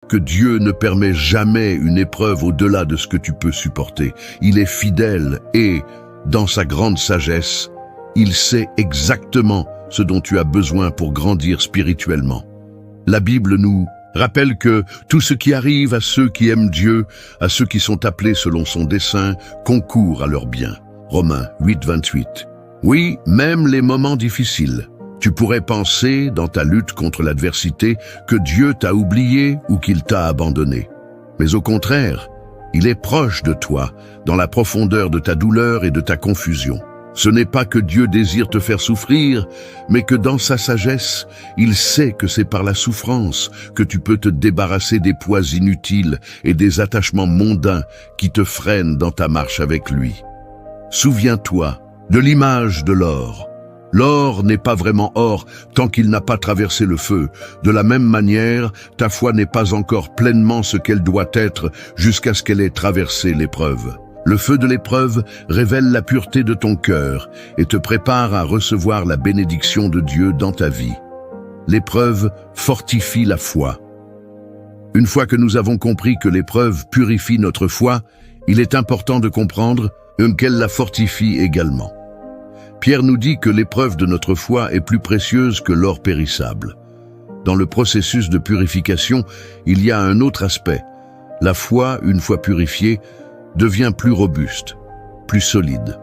que Dieu ne permet jamais une épreuve au-delà de ce que tu peux supporter. Il est fidèle et, dans sa grande sagesse, il sait exactement ce dont tu as besoin pour grandir spirituellement. La Bible nous rappelle que tout ce qui arrive à ceux qui aiment Dieu, à ceux qui sont appelés selon son dessein, concourt à leur bien. Romains 8, 28. Oui, même les moments difficiles. Tu pourrais penser, dans ta lutte contre l'adversité, que Dieu t'a oublié ou qu'il t'a abandonné. Mais au contraire, il est proche de toi, dans la profondeur de ta douleur et de ta confusion. Ce n'est pas que Dieu désire te faire souffrir, mais que dans sa sagesse, il sait que c'est par la souffrance que tu peux te débarrasser des poids inutiles et des attachements mondains qui te freinent dans ta marche avec lui. Souviens-toi de l'image de l'or. L'or n'est pas vraiment or tant qu'il n'a pas traversé le feu. De la même manière, ta foi n'est pas encore pleinement ce qu'elle doit être jusqu'à ce qu'elle ait traversé l'épreuve. Le feu de l'épreuve révèle la pureté de ton cœur et te prépare à recevoir la bénédiction de Dieu dans ta vie. L'épreuve fortifie la foi. Une fois que nous avons compris que l'épreuve purifie notre foi, il est important de comprendre qu'elle la fortifie également. Pierre nous dit que l'épreuve de notre foi est plus précieuse que l'or périssable. Dans le processus de purification, il y a un autre aspect. La foi, une fois purifiée, devient plus robuste, plus solide.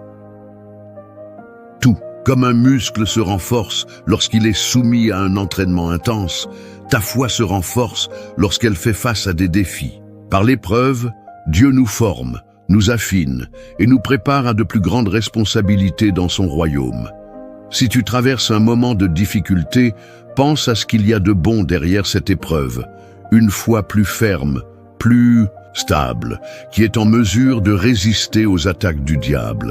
Tout, comme un muscle se renforce lorsqu'il est soumis à un entraînement intense, ta foi se renforce lorsqu'elle fait face à des défis. Par l'épreuve, Dieu nous forme, nous affine et nous prépare à de plus grandes responsabilités dans son royaume. Si tu traverses un moment de difficulté, pense à ce qu'il y a de bon derrière cette épreuve, une foi plus ferme, plus stable, qui est en mesure de résister aux attaques du diable.